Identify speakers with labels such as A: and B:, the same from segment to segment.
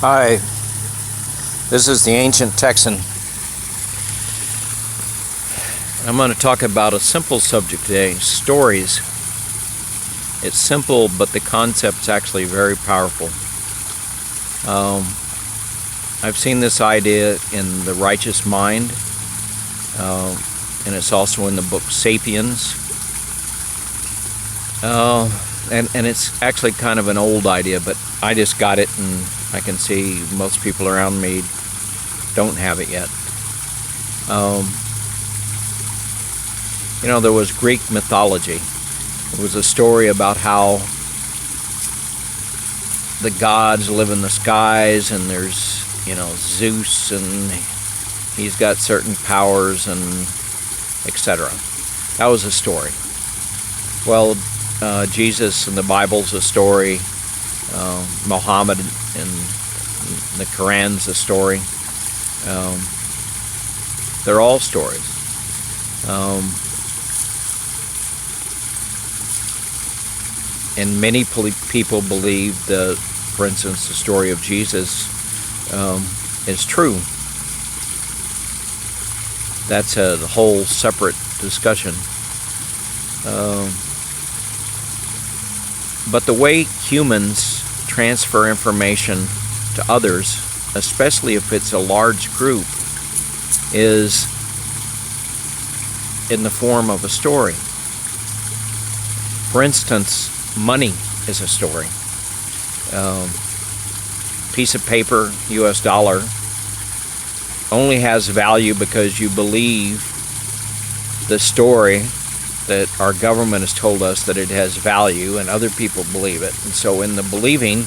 A: Hi, this is the ancient Texan. I'm going to talk about a simple subject today, stories. It's simple, but the concept's actually very powerful. I've seen this idea in The Righteous Mind, and it's also in the book Sapiens. And it's actually kind of an old idea, but I just got it, and I can see most people around me don't have it yet. There was Greek mythology. It was a story about how the gods live in the skies, and there's, Zeus, and he's got certain powers, and etc. That was a story. Well, Jesus in the Bible's a story. Muhammad in the Quran's a story. They're all stories. And many people believe for instance, the story of Jesus is true. That's a whole separate discussion. But the way humans transfer information to others, especially if it's a large group, is in the form of a story. For instance, money is a story. Piece of paper, US dollar, only has value because you believe the story that our government has told us that it has value, and other people believe it. And so in the believing,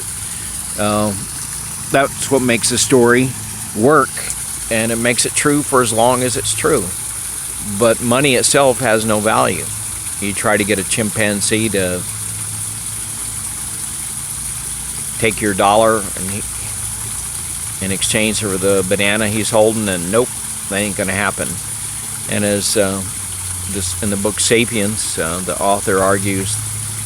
A: that's what makes a story work, and it makes it true for as long as it's true. But money itself has no value. You try to get a chimpanzee to take your dollar in exchange for the banana he's holding, and nope, that ain't gonna happen. And as in the book Sapiens, the author argues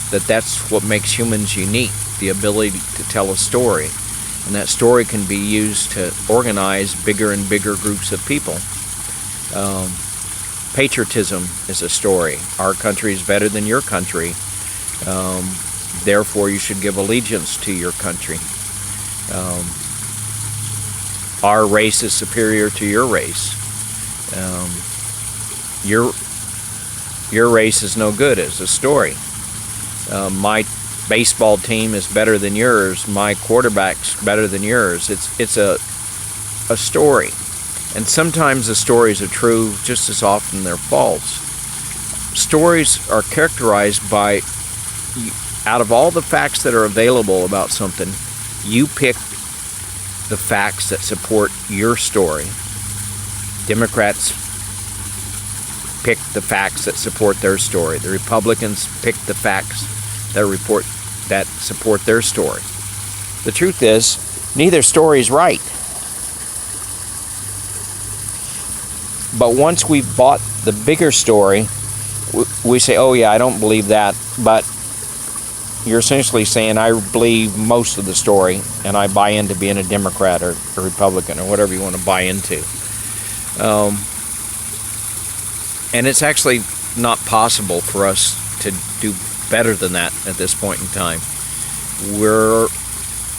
A: that that's what makes humans unique, the ability to tell a story. And that story can be used to organize bigger and bigger groups of people. Patriotism is a story. Our country is better than your country. Therefore, you should give allegiance to your country. Our race is superior to your race. Your race is no good as a story. My baseball team is better than yours. My quarterback's better than yours. It's a story. And sometimes the stories are true, just as often they're false. Stories are characterized by, out of all the facts that are available about something, you pick the facts that support your story. Democrats pick the facts that support their story. The Republicans pick the facts that support their story. The truth is, neither story is right. But once we've bought the bigger story, we say, oh yeah, I don't believe that, but you're essentially saying I believe most of the story, and I buy into being a Democrat or a Republican or whatever you want to buy into. And it's actually not possible for us to do better than that at this point in time. We're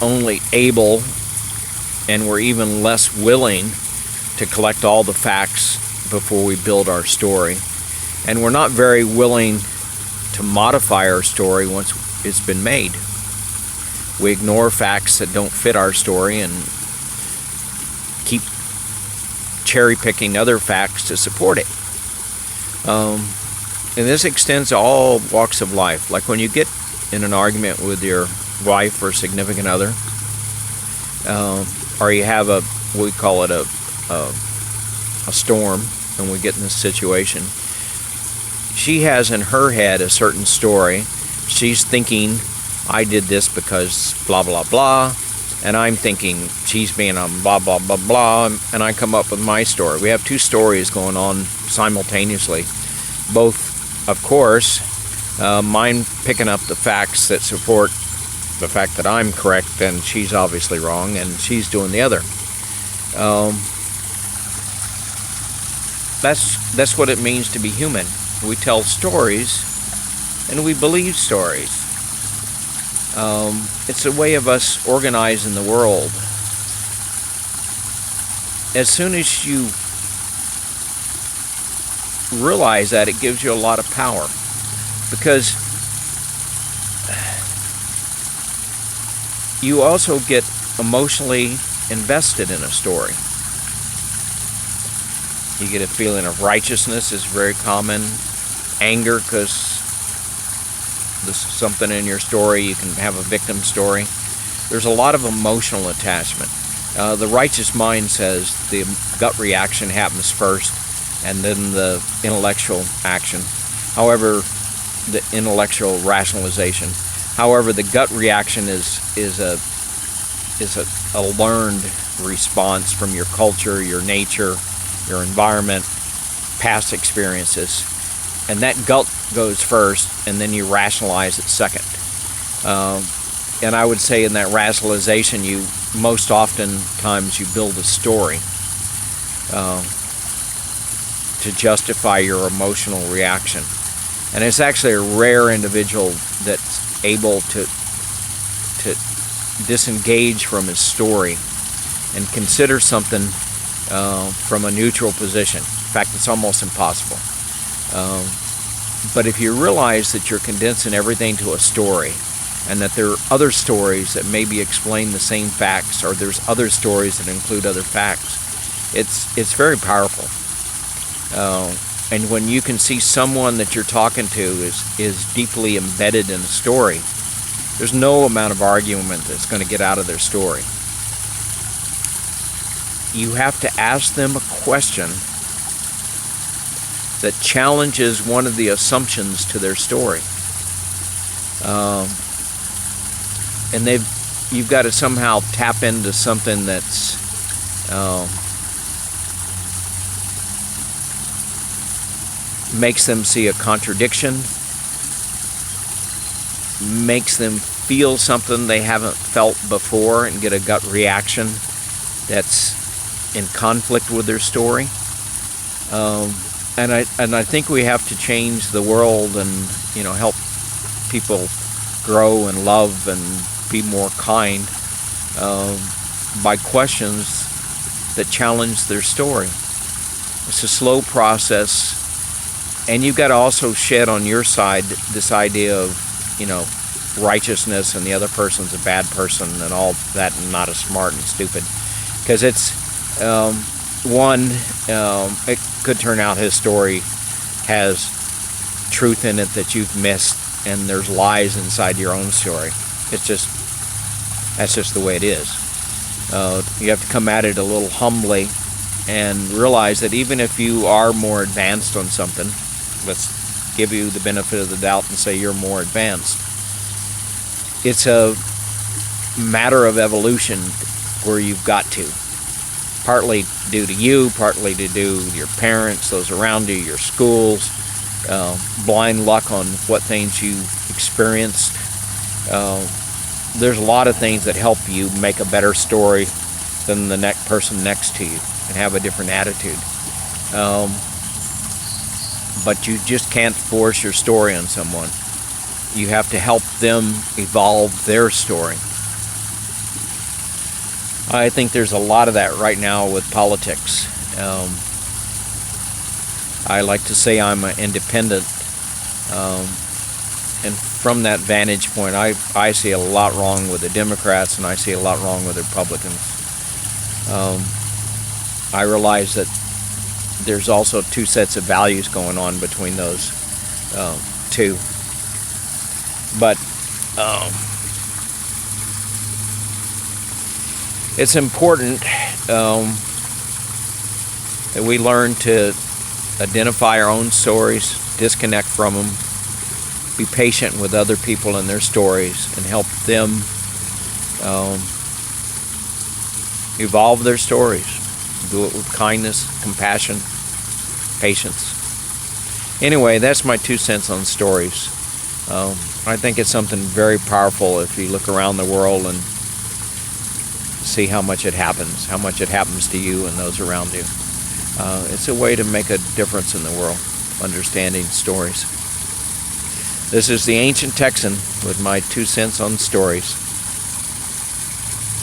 A: only able, and we're even less willing, to collect all the facts before we build our story. And we're not very willing to modify our story once it's been made. We ignore facts that don't fit our story and keep cherry-picking other facts to support it. And this extends to all walks of life. Like when you get in an argument with your wife or significant other, or you have we call it a storm, and we get in this situation. She has in her head a certain story. She's thinking, I did this because blah, blah, blah. And I'm thinking, she's being a blah, blah, blah, blah. And I come up with my story. We have two stories going on simultaneously. Both, of course, mine picking up the facts that support the fact that I'm correct and she's obviously wrong, and she's doing the other. That's what it means to be human. We tell stories, and we believe stories. It's a way of us organizing the world. As soon as you realize that, it gives you a lot of power, because you also get emotionally invested in a story. You get a feeling of righteousness is very common. Anger, because this is something in your story. You can have a victim story. There's a lot of emotional attachment. The righteous mind says the gut reaction happens first, and then the intellectual action. However, the intellectual rationalization. However, the gut reaction is a learned response from your culture, your nature, your environment, past experiences, and that gut goes first, and then you rationalize it second. And I would say in that rationalization, you most oftentimes you build a story to justify your emotional reaction. And it's actually a rare individual that's able to disengage from his story and consider something from a neutral position. In fact, it's almost impossible. But if you realize that you're condensing everything to a story, and that there are other stories that maybe explain the same facts, or there's other stories that include other facts, it's very powerful. And when you can see someone that you're talking to is deeply embedded in a story, there's no amount of argument that's going to get out of their story. You have to ask them a question that challenges one of the assumptions to their story. And you've got to somehow tap into something that's makes them see a contradiction, makes them feel something they haven't felt before, and get a gut reaction that's in conflict with their story. And I think we have to change the world and help people grow and love and be more kind by questions that challenge their story. It's a slow process, and you've got to also shed on your side this idea of righteousness and the other person's a bad person and all that, and not as smart and stupid, because it's it could turn out his story has truth in it that you've missed, and there's lies inside your own story. That's just the way it is. You have to come at it a little humbly and realize that even if you are more advanced on something, let's give you the benefit of the doubt and say you're more advanced. It's a matter of evolution where you've got to. Partly due to you, partly to do with your parents, those around you, your schools, blind luck on what things you experienced. There's a lot of things that help you make a better story than the next person next to you and have a different attitude. But you just can't force your story on someone. You have to help them evolve their story. I think there's a lot of that right now with politics. I like to say I'm an independent, and from that vantage point, I see a lot wrong with the Democrats, and I see a lot wrong with the Republicans. I realize that there's also two sets of values going on between those two. But it's important that we learn to identify our own stories, disconnect from them, be patient with other people and their stories, and help them evolve their stories. Do it with kindness, compassion, patience. Anyway, that's my 2 cents on stories. I think it's something very powerful if you look around the world and see how much it happens to you and those around you. It's a way to make a difference in the world, understanding stories. This is the Ancient Texan with my 2 cents on stories.